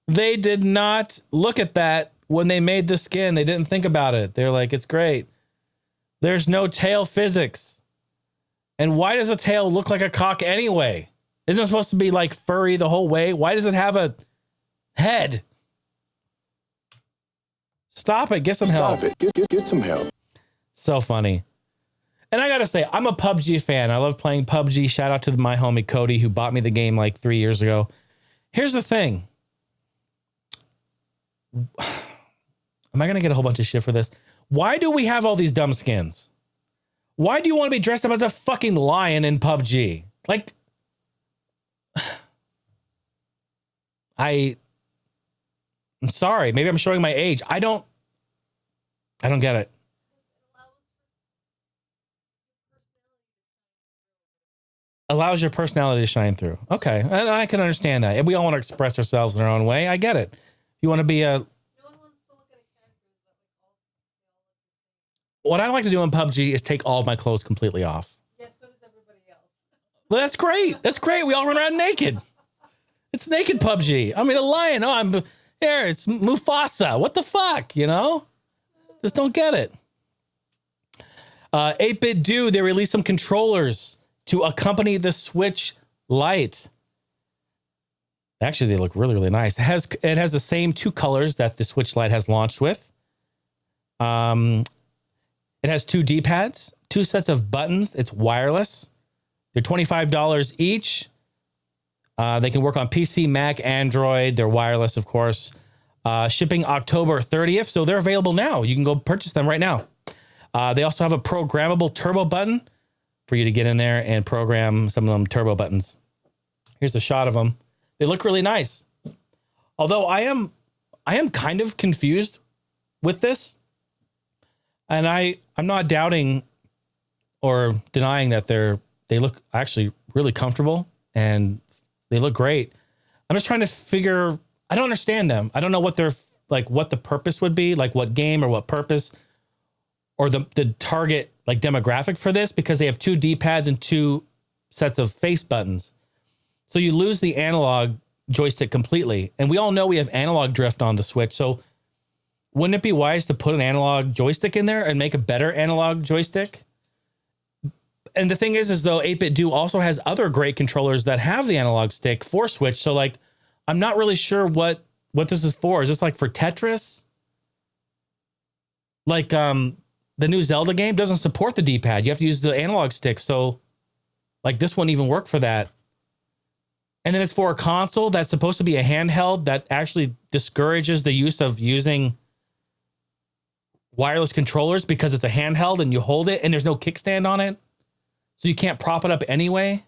They did not look at that when they made the skin. They didn't think about it. They're like, it's great. There's no tail physics. And why does a tail look like a cock anyway? Isn't it supposed to be like furry the whole way? Why does it have a head? Stop it. Get some help. Stop it. Get some help. So funny. And I got to say, I'm a PUBG fan. I love playing PUBG. Shout out to my homie Cody, who bought me the game like 3 years ago. Here's the thing. Am I going to get a whole bunch of shit for this? Why do we have all these dumb skins? Why do you want to be dressed up as a fucking lion in PUBG? Like, I'm sorry. Maybe I'm showing my age. I don't get it. Allows your personality to shine through. Okay. And I can understand that. If we all want to express ourselves in our own way, I get it. You want to be a... What I like to do in PUBG is take all of my clothes completely off. Yeah, so does everybody else. Well, that's great. That's great. We all run around naked. It's naked PUBG. I mean, a lion. Oh, here, it's Mufasa. What the fuck, you know? Just don't get it. 8-Bit Do, they released some controllers to accompany the Switch Lite. Actually, they look really, really nice. It has the same two colors that the Switch Lite has launched with. It has two D-pads, two sets of buttons. It's wireless. They're $25 each. They can work on PC, Mac, Android. They're wireless, of course. Shipping October 30th, so they're available now. You can go purchase them right now. They also have a programmable turbo button for you to get in there and program some of them turbo buttons. Here's a shot of them. They look really nice. Although I am kind of confused with this. And I'm not doubting or denying that they look actually really comfortable and they look great. I'm just trying to figure, I don't understand them. I don't know what they're like, what the purpose would be, like what game or what purpose or the target like demographic for this, because they have two D-pads and two sets of face buttons. So you lose the analog joystick completely. And we all know we have analog drift on the Switch. So wouldn't it be wise to put an analog joystick in there and make a better analog joystick? And the thing is though, 8-Bit Do also has other great controllers that have the analog stick for Switch. So like, I'm not really sure what this is for. Is this like for Tetris? Like, the new Zelda game doesn't support the D-pad. You have to use the analog stick. So like this wouldn't even work for that. And then it's for a console that's supposed to be a handheld that actually discourages the use of using wireless controllers because it's a handheld and you hold it and there's no kickstand on it. So you can't prop it up anyway.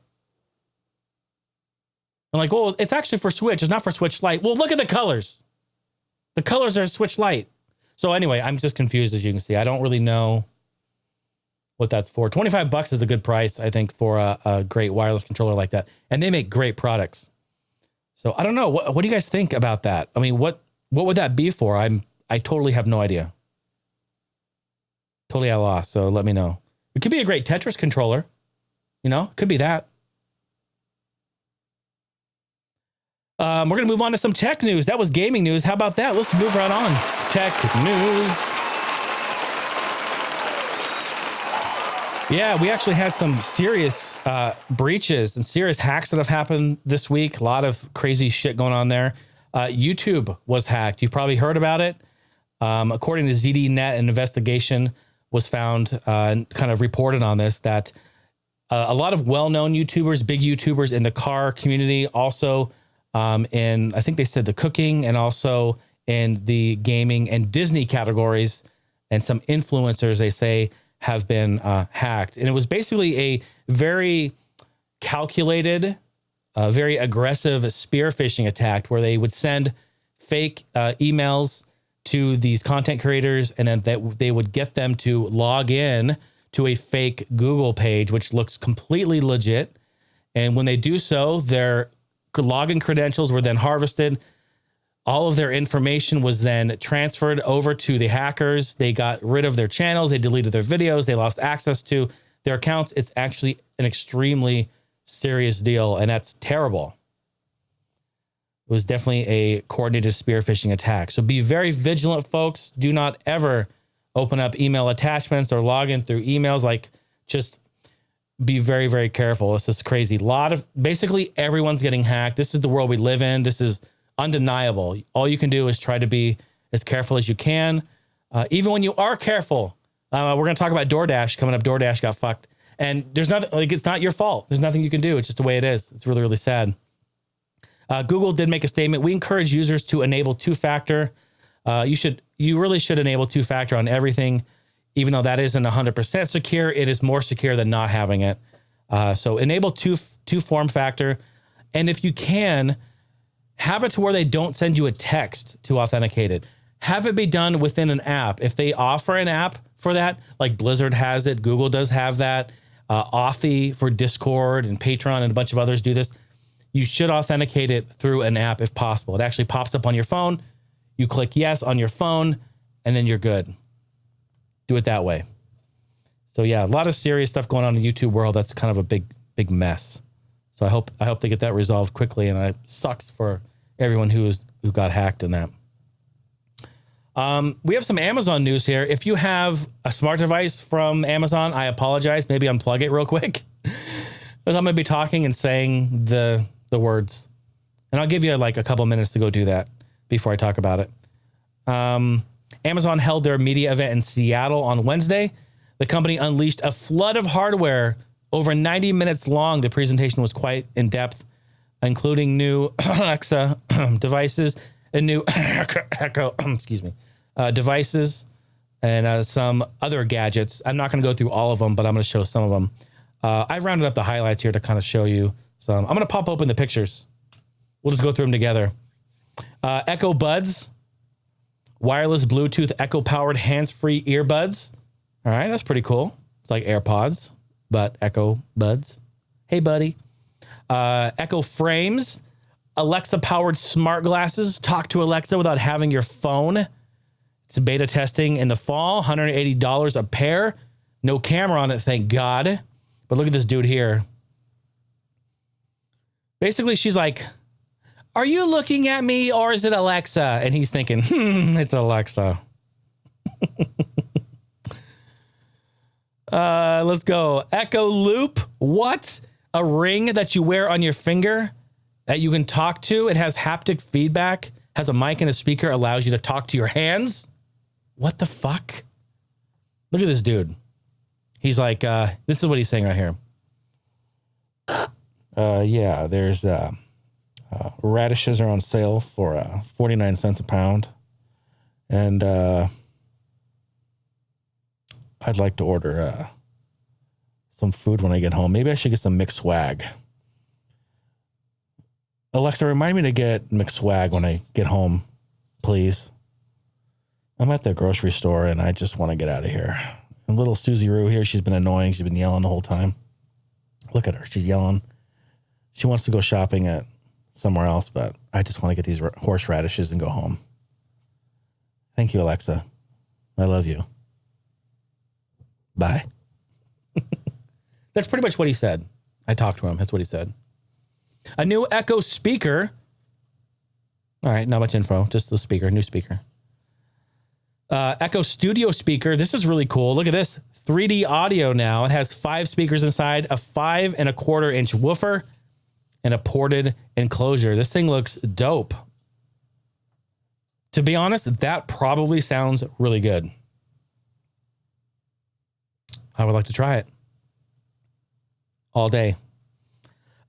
I'm like, well, it's actually for Switch. It's not for Switch Lite. Well, look at the colors. The colors are Switch Lite. So anyway, I'm just confused, as you can see. I don't really know what that's for. $25 is a good price, I think, for a great wireless controller like that. And they make great products. So I don't know. What do you guys think about that? I mean, what would that be for? I totally have no idea. Totally at a loss. So let me know. It could be a great Tetris controller. You know, could be that. We're going to move on to some tech news. That was gaming news. How about that? Let's move right on tech news. Yeah, we actually had some serious breaches and serious hacks that have happened this week. A lot of crazy shit going on there. YouTube was hacked. You've probably heard about it. According to ZDNet, an investigation was found and kind of reported on this, that a lot of well-known YouTubers, big YouTubers in the car community, also in, I think they said the cooking, and also in the gaming and Disney categories, and some influencers, they say, have been hacked. And it was basically a very calculated, very aggressive spear phishing attack where they would send fake emails to these content creators, and then they would get them to log in to a fake Google page, which looks completely legit. And when they do so, their login credentials were then harvested. All of their information was then transferred over to the hackers. They got rid of their channels. They deleted their videos. They lost access to their accounts. It's actually an extremely serious deal, and that's terrible. It was definitely a coordinated spear phishing attack. So be very vigilant, folks. Do not ever open up email attachments or log in through emails. Like, just be very, very careful. This is crazy. Basically everyone's getting hacked. This is the world we live in. This is undeniable. All you can do is try to be as careful as you can. Even when you are careful, we're going to talk about DoorDash coming up. DoorDash got fucked, and there's nothing, like, it's not your fault. There's nothing you can do. It's just the way it is. It's really, really sad. Google did make a statement. We encourage users to enable two-factor. You really should enable two-factor on everything, even though that isn't 100% secure. It is more secure than not having it. So enable two-form factor. And if you can, have it to where they don't send you a text to authenticate it. Have it be done within an app. If they offer an app for that, like Blizzard has it, Google does have that, Authy for Discord and Patreon and a bunch of others do this. You should authenticate it through an app if possible. It actually pops up on your phone. You click yes on your phone, and then you're good. Do it that way. So yeah, a lot of serious stuff going on in the YouTube world. That's kind of a big mess. So I hope they get that resolved quickly, and it sucks for everyone who got hacked in that. We have some Amazon news here. If you have a smart device from Amazon, I apologize. Maybe unplug it real quick. Because I'm going to be talking and saying the words. And I'll give you like a couple minutes to go do that before I talk about it. Amazon held their media event in Seattle on Wednesday. The company unleashed a flood of hardware over 90 minutes long. The presentation was quite in-depth, including new Alexa devices and new Echo devices and some other gadgets. I'm not going to go through all of them, but I'm going to show some of them. I rounded up the highlights here to kind of show you some. I'm going to pop open the pictures. We'll just go through them together. Echo Buds, wireless Bluetooth Echo-powered hands-free earbuds. All right, that's pretty cool. It's like AirPods, but Echo Buds. Hey, buddy. Echo Frames, Alexa-powered smart glasses. Talk to Alexa without having your phone. It's beta testing in the fall. $180 a pair. No camera on it, thank God. But look at this dude here. Basically, she's like, are you looking at me or is it Alexa? And he's thinking, it's Alexa. Let's go. Echo Loop. What? A ring that you wear on your finger that you can talk to. It has haptic feedback, has a mic and a speaker, allows you to talk to your hands. What the fuck? Look at this dude. He's like, this is what he's saying right here. Yeah, there's radishes are on sale for 49 cents a pound. And I'd like to order some food when I get home. Maybe I should get some McSwag. Alexa, remind me to get McSwag when I get home, please. I'm at the grocery store and I just want to get out of here. And little Susie Roo here, she's been annoying. She's been yelling the whole time. Look at her. She's yelling. She wants to go shopping at somewhere else, but I just want to get these horseradishes and go home. Thank you, Alexa. I love you. Bye. That's pretty much what he said. I talked to him. That's what he said. A new Echo speaker. All right, not much info. Just the speaker, new speaker. Echo Studio speaker. This is really cool. Look at this. 3D audio now. It has 5 speakers inside, a 5.25-inch woofer, and a ported enclosure. This thing looks dope. To be honest, that probably sounds really good. I would like to try it all day.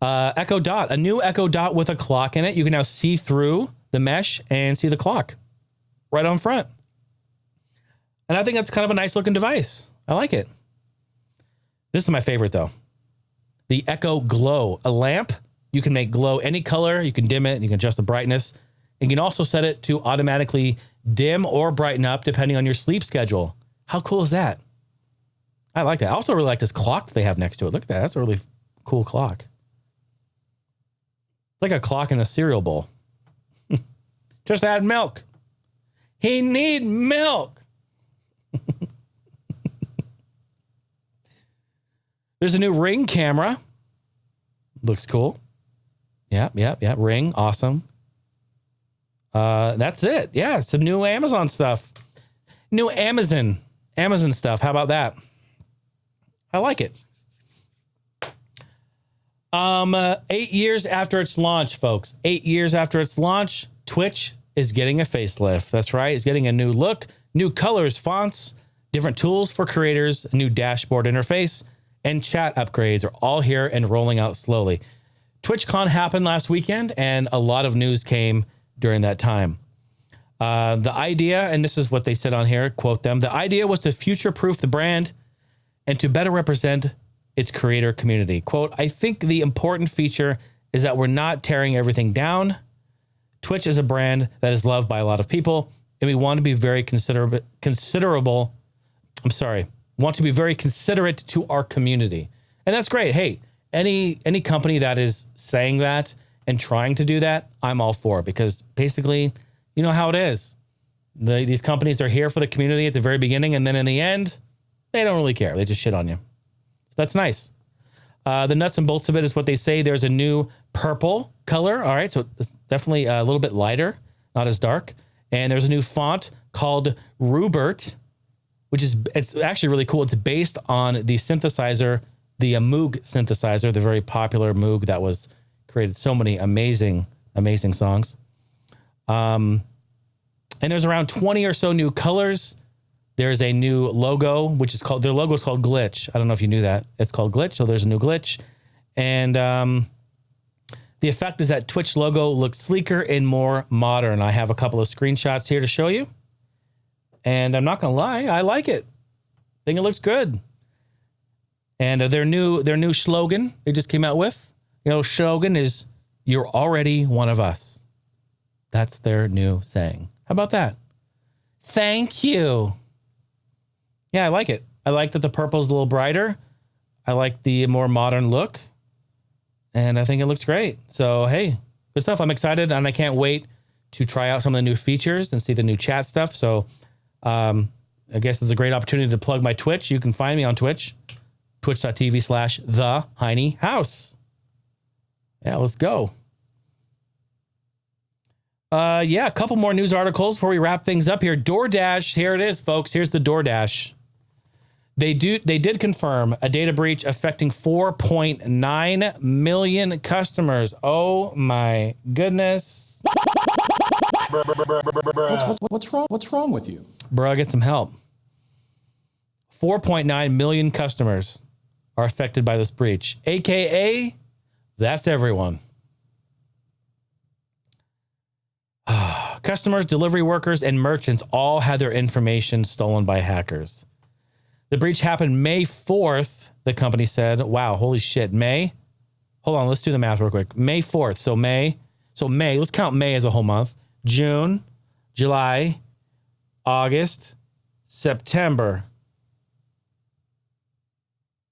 Echo Dot, a new Echo Dot with a clock in it. You can now see through the mesh and see the clock right on front. And I think that's kind of a nice looking device. I like it. This is my favorite though. The Echo Glow, a lamp. You can make glow any color. You can dim it. You can adjust the brightness. You can also set it to automatically dim or brighten up depending on your sleep schedule. How cool is that? I like that. I also really like this clock that they have next to it. Look at that. That's a really cool clock. It's like a clock in a cereal bowl. Just add milk. He need milk. There's a new Ring camera. Looks cool. Yeah. Ring. Awesome. That's it. Yeah. Some new Amazon stuff. New Amazon stuff. How about that? I like it. 8 years after its launch, folks. 8 years after its launch, Twitch is getting a facelift. That's right. It's getting a new look, new colors, fonts, different tools for creators, a new dashboard interface, and chat upgrades are all here and rolling out slowly. TwitchCon happened last weekend, and a lot of news came during that time. The idea, and this is what they said on here, quote them, the idea was to future-proof the brand and to better represent its creator community. Quote, I think the important feature is that we're not tearing everything down. Twitch is a brand that is loved by a lot of people, and we want to be very considerate to our community. And that's great. Hey, any company that is saying that and trying to do that, I'm all for it, because basically, you know how it is. These companies are here for the community at the very beginning, and then in the end, they don't really care. They just shit on you. So that's nice. The nuts and bolts of it is what they say. There's a new purple color. All right, so it's definitely a little bit lighter, not as dark. And there's a new font called Rubert, it's actually really cool. It's based on the synthesizer, the Moog synthesizer, the very popular Moog that was created so many amazing songs. And there's around 20 or so new colors. There's a new logo, their logo is called Glitch. I don't know if you knew that. It's called Glitch, so there's a new Glitch. And the effect is that Twitch logo looks sleeker and more modern. I have a couple of screenshots here to show you. And I'm not going to lie, I like it. I think it looks good. And their new slogan they just came out with, slogan is, you're already one of us. That's their new saying. How about that? Thank you. Yeah, I like it. I like that the purple's a little brighter. I like the more modern look. And I think it looks great. So, hey, good stuff. I'm excited, and I can't wait to try out some of the new features and see the new chat stuff. So, I guess it's a great opportunity to plug my Twitch. You can find me on Twitch, twitch.tv/The Heine House. Yeah, let's go. A couple more news articles before we wrap things up here. DoorDash, here it is, folks. Here's the DoorDash. They did confirm a data breach affecting 4.9 million customers. Oh my goodness. What's wrong with you? Bruh, get some help. 4.9 million customers are affected by this breach, AKA, that's everyone. Customers, delivery workers, and merchants all had their information stolen by hackers. The breach happened May 4th, the company said. Wow, holy shit, May? Hold on, let's do the math real quick. May 4th, so May, let's count May as a whole month. June, July, August, September.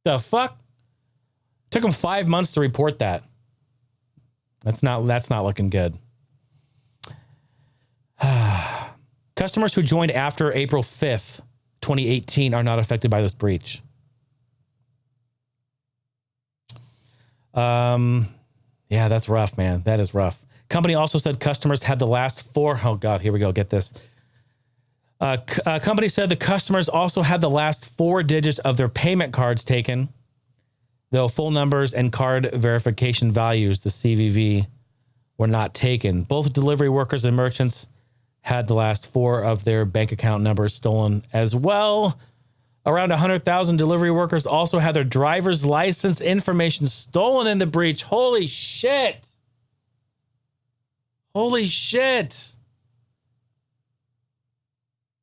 The fuck? Took them 5 months to report that. That's not looking good. Customers who joined after April 5th, 2018 are not affected by this breach. Yeah, that's rough, man. That is rough. Company also said customers had the last oh God, here we go. Get this. Company said the customers also had the last 4 digits of their payment cards taken, though full numbers and card verification values, the CVV, were not taken. Both delivery workers and merchants had the last 4 of their bank account numbers stolen as well. Around 100,000 delivery workers also had their driver's license information stolen in the breach. Holy shit. Holy shit.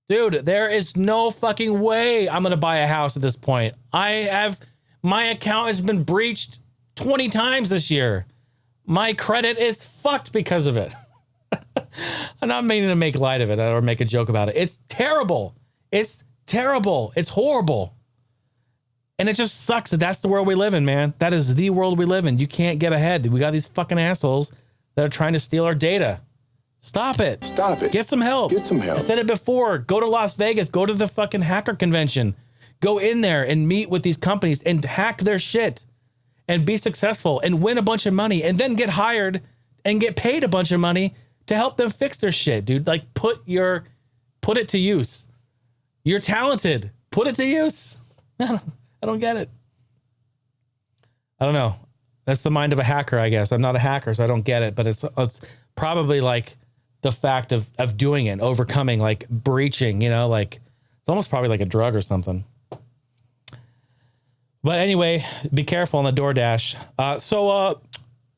Dude, there is no fucking way I'm going to buy a house at this point. My account has been breached 20 times this year. My credit is fucked because of it. I'm not meaning to make light of it or make a joke about it. It's terrible. It's terrible. It's horrible. And it just sucks that that's the world we live in, man. That is the world we live in. You can't get ahead. We got these fucking assholes that are trying to steal our data. Stop it. Stop it. Get some help. Get some help. I said it before. Go to Las Vegas. Go to the fucking hacker convention. Go in there and meet with these companies and hack their shit and be successful and win a bunch of money and then get hired and get paid a bunch of money to help them fix their shit, dude. Like put it to use. You're talented. Put it to use. I don't get it. I don't know. That's the mind of a hacker, I guess. I'm not a hacker, so I don't get it. But it's probably like the fact of doing it, overcoming, like breaching, like it's almost probably like a drug or something. But anyway, be careful on the DoorDash.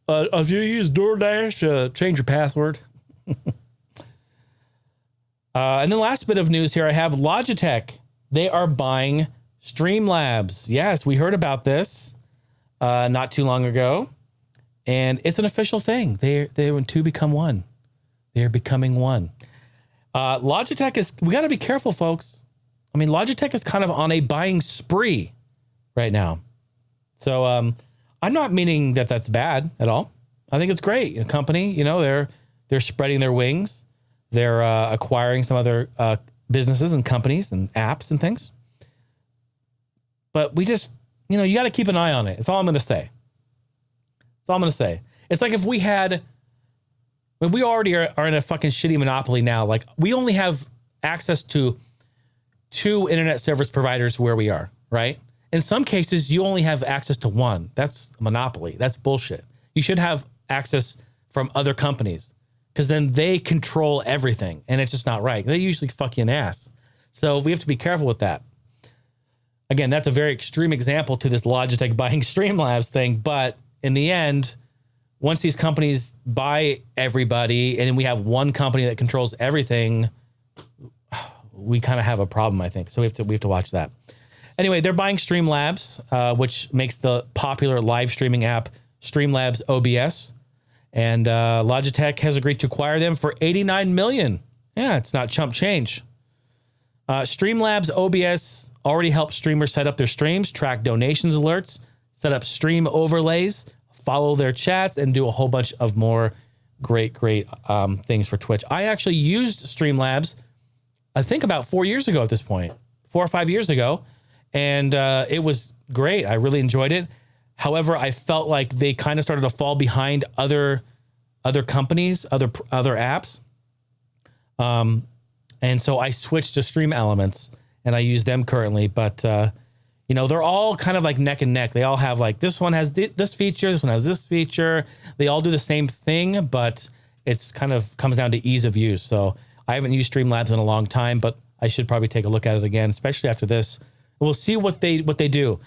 If you use DoorDash, change your password. And then last bit of news here, I have Logitech. They are buying Streamlabs. Yes, we heard about this not too long ago. And it's an official thing. They when two become one. They're becoming one. Logitech we got to be careful, folks. I mean, Logitech is kind of on a buying spree right now. So I'm not meaning that that's bad at all. I think it's great. A company, they're spreading their wings. They're acquiring some other businesses and companies and apps and things. But we just, you got to keep an eye on it. That's all I'm going to say. That's all I'm going to say. It's like if we already are in a fucking shitty monopoly now. Like we only have access to 2 internet service providers where we are, right? In some cases, you only have access to 1. That's a monopoly. That's bullshit. You should have access from other companies because then they control everything and it's just not right. They usually fuck you in the ass. So we have to be careful with that. Again, that's a very extreme example to this Logitech buying Streamlabs thing. But in the end, once these companies buy everybody and we have one company that controls everything, we kind of have a problem, I think. So we have to watch that. Anyway, they're buying Streamlabs, which makes the popular live streaming app Streamlabs OBS. And Logitech has agreed to acquire them for $89 million. Yeah, it's not chump change. Streamlabs OBS already helps streamers set up their streams, track donations alerts, set up stream overlays, follow their chats, and do a whole bunch of more great things for Twitch. I actually used Streamlabs, I think about 4 years ago at this point, 4 or 5 years ago. And it was great. I really enjoyed it. However, I felt like they kind of started to fall behind other companies, other apps. And so I switched to Stream Elements and I use them currently. But, they're all kind of like neck and neck. They all have like, this one has this feature, this one has this feature. They all do the same thing, but it's kind of comes down to ease of use. So I haven't used Streamlabs in a long time, but I should probably take a look at it again, especially after this. We'll see what they do.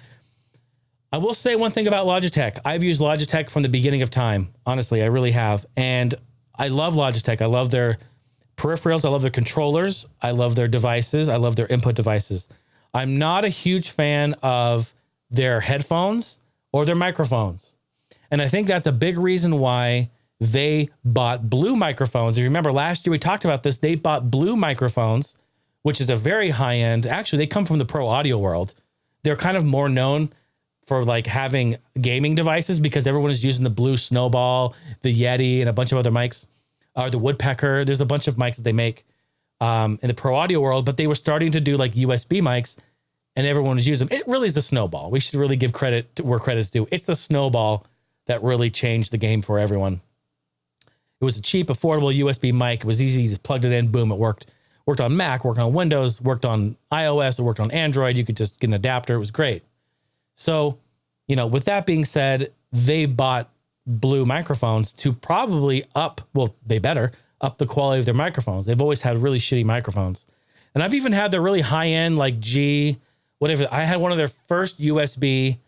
I will say one thing about Logitech. I've used Logitech from the beginning of time. Honestly, I really have. And I love Logitech. I love their peripherals. I love their controllers. I love their devices. I love their input devices. I'm not a huge fan of their headphones or their microphones. And I think that's a big reason why they bought Blue microphones. If you remember last year, we talked about this. They bought Blue microphones, which is a very high end. Actually, they come from the pro audio world. They're kind of more known for like having gaming devices because everyone is using the Blue Snowball, the Yeti, and a bunch of other mics, or the Woodpecker. There's a bunch of mics that they make in the pro audio world, but they were starting to do like USB mics and everyone was using them. It really is the Snowball. We should really give credit to where credit's due. It's the Snowball that really changed the game for everyone. It was a cheap, affordable USB mic. It was easy. You just plugged it in, boom, it worked Worked on Mac, worked on Windows, worked on iOS, it worked on Android. You could just get an adapter. It was great. So, you know, with that being said, they bought Blue microphones to probably they better up the quality of their microphones. They've always had really shitty microphones. And I've even had their really high-end, like whatever. I had one of their first USB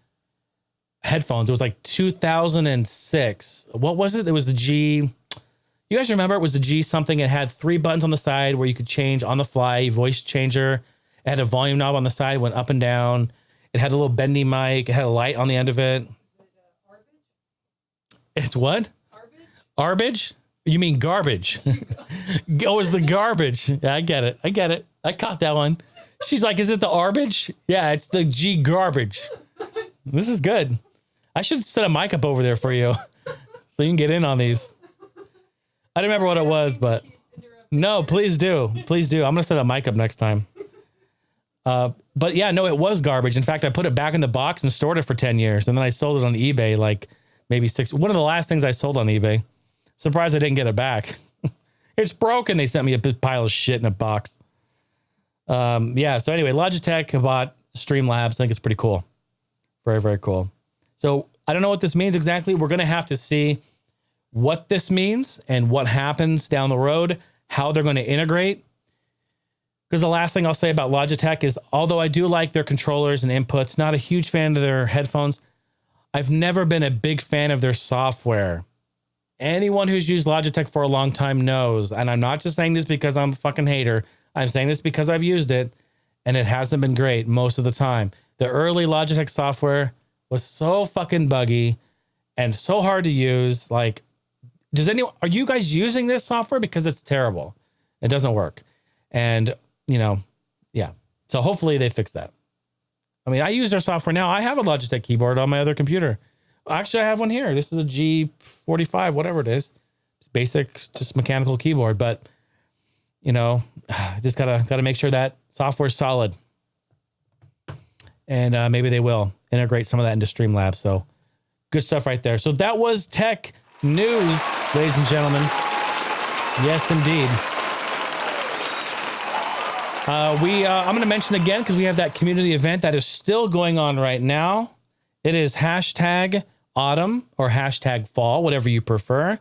headphones. It was like 2006. What was it? It was the G. You guys remember? It was the G something. It had 3 buttons on the side where you could change on the fly, voice changer. It had a volume knob on the side, went up and down. It had a little bendy mic. It had a light on the end of it. It's what? Arbage? You mean garbage? Oh, it's the garbage. Yeah, I get it. I caught that one. She's like, is it the Arbage? Yeah, it's the G garbage. This is good. I should set a mic up over there for you so you can get in on these. I don't remember what it was, but no, please do. Please do. I'm going to set a mic up next time. But yeah, no, it was garbage. In fact, I put it back in the box and stored it for 10 years. And then I sold it on eBay, like maybe 6. One of the last things I sold on eBay. Surprised I didn't get it back. It's broken. They sent me a pile of shit in a box. Yeah. So anyway, Logitech bought Streamlabs. I think it's pretty cool. Very, very cool. So I don't know what this means exactly. We're going to have to see what this means and what happens down the road, how they're going to integrate. Because the last thing I'll say about Logitech is, although I do like their controllers and inputs, not a huge fan of their headphones, I've never been a big fan of their software. Anyone who's used Logitech for a long time knows, and I'm not just saying this because I'm a fucking hater. I'm saying this because I've used it, and it hasn't been great most of the time. The early Logitech software was so fucking buggy and so hard to use. Like, are you guys using this software? Because it's terrible. It doesn't work. And, you know, yeah. So hopefully they fix that. I mean, I use their software now. I have a Logitech keyboard on my other computer. Actually, I have one here. This is a G45, whatever it is. It's basic, just mechanical keyboard. But, you know, just gotta make sure that software's solid. And maybe they will integrate some of that into Streamlabs. So good stuff right there. So that was tech news, ladies and gentlemen. Yes, indeed. I'm going to mention again, because we have that community event that is still going on right now. It is hashtag autumn or hashtag fall, whatever you prefer.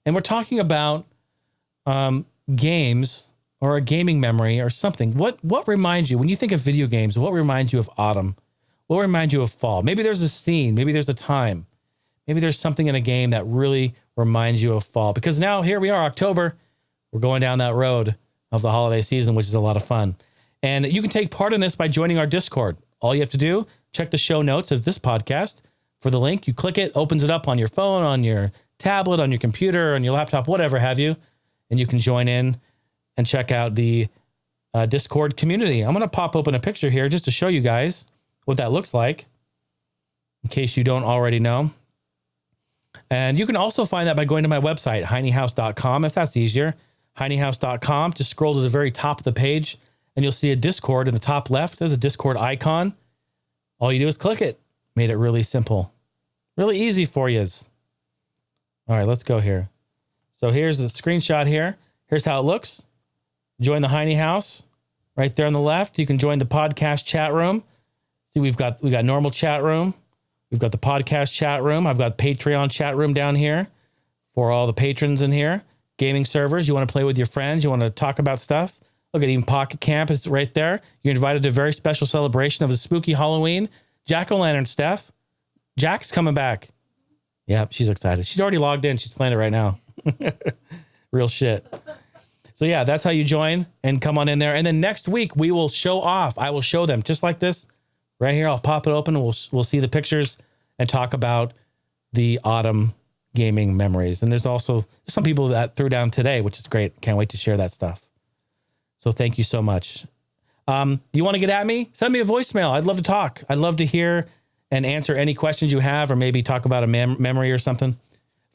And we're talking about games or a gaming memory or something. What reminds you, when you think of video games, what reminds you of autumn? What reminds you of fall? Maybe there's a scene, maybe there's a time, maybe there's something in a game that really reminds you of fall. Because now here we are, October, we're going down that road of the holiday season, which is a lot of fun. And you can take part in this by joining our Discord. All you have to do, check the show notes of this podcast for the link. You click it, opens it up on your phone, on your tablet, on your computer, on your laptop, whatever have you. And you can join in and check out the Discord community. I'm going to pop open a picture here just to show you guys what that looks like, in case you don't already know. And you can also find that by going to my website, heinehouse.com, if that's easier. heinehouse.com. Just scroll to the very top of the page, and you'll see a Discord in the top left. There's a Discord icon. All you do is click it. Made it really simple. Really easy for you. All right, let's go here. So here's the screenshot here. Here's how it looks. Join the Heine House right there on the left. You can join the podcast chat room. See, we got normal chat room. We've got the podcast chat room. I've got Patreon chat room down here for all the patrons in here. Gaming servers. You want to play with your friends. You want to talk about stuff. Look at even Pocket Camp is right there. You're invited to a very special celebration of the spooky Halloween Jack-o'-lantern stuff. Jack's coming back. Yeah, she's excited. She's already logged in. She's playing it right now. Real shit. So yeah, that's how you join and come on in there. And then next week we will show off. I will show them just like this right here. I'll pop it open and we'll see the pictures and talk about the autumn gaming memories. And there's also some people that threw down today, which is great. Can't wait to share that stuff. So thank you so much. You want to get at me? Send me a voicemail. I'd love to talk. I'd love to hear and answer any questions you have, or maybe talk about a memory or something.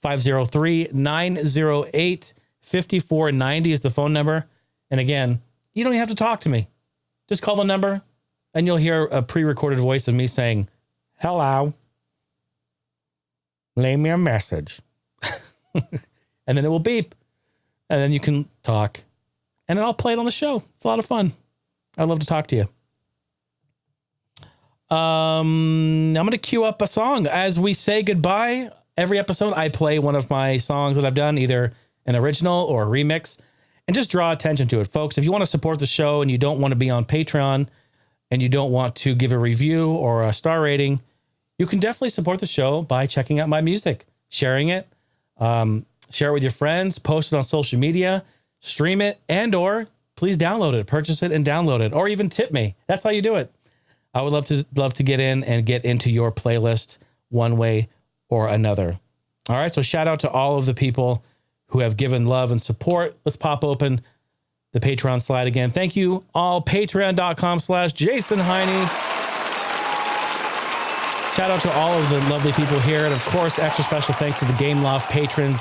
503-908-5490 is the phone number. And again, you don't even have to talk to me. Just call the number and you'll hear a pre-recorded voice of me saying, hello, leave me a message. And then it will beep. And then you can talk and then I'll play it on the show. It's a lot of fun. I'd love to talk to you. I'm going to queue up a song. As we say goodbye, every episode I play one of my songs that I've done, either an original or a remix, and just draw attention to it. Folks, if you want to support the show and you don't want to be on Patreon and you don't want to give a review or a star rating, you can definitely support the show by checking out my music, sharing it, share it with your friends, post it on social media, stream it, and or please download it, purchase it and download it, or even tip me. That's how you do it. I would love to get in and get into your playlist one way or another. All right. So shout out to all of the people who have given love and support. Let's pop open the Patreon slide again. Thank you all. Patreon.com/Jason Heine. Shout out to all of the lovely people here. And of course, extra special thanks to the Game Loft patrons,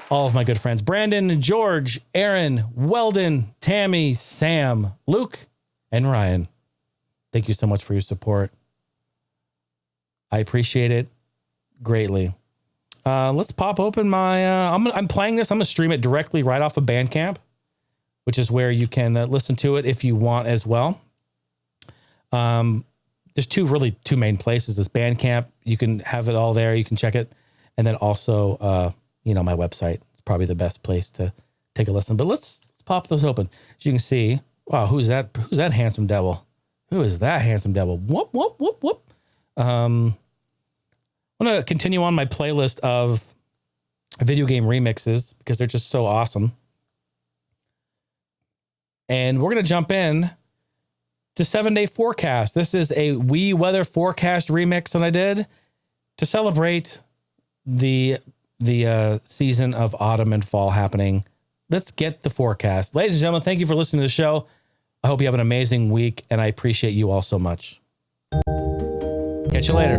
all of my good friends, Brandon, George, Erin, Weldon, Tammy, Sam, Luke, and Ryan. Thank you so much for your support. I appreciate it greatly. Let's pop open my, I'm playing this. I'm going to stream it directly right off of Bandcamp, which is where you can listen to it if you want as well. There's two main places. There's Bandcamp. You can have it all there. You can check it. And then also, my website is probably the best place to take a listen. But let's pop those open. As you can see, wow, who's that handsome devil? Who is that handsome devil? Whoop, whoop, whoop, whoop. I'm going to continue on my playlist of video game remixes because they're just so awesome. And we're going to jump in to 7-Day Forecast. This is a Wii Weather Forecast remix that I did to celebrate the season of autumn and fall happening. Let's get the forecast. Ladies and gentlemen, thank you for listening to the show. I hope you have an amazing week, and I appreciate you all so much. Catch you later.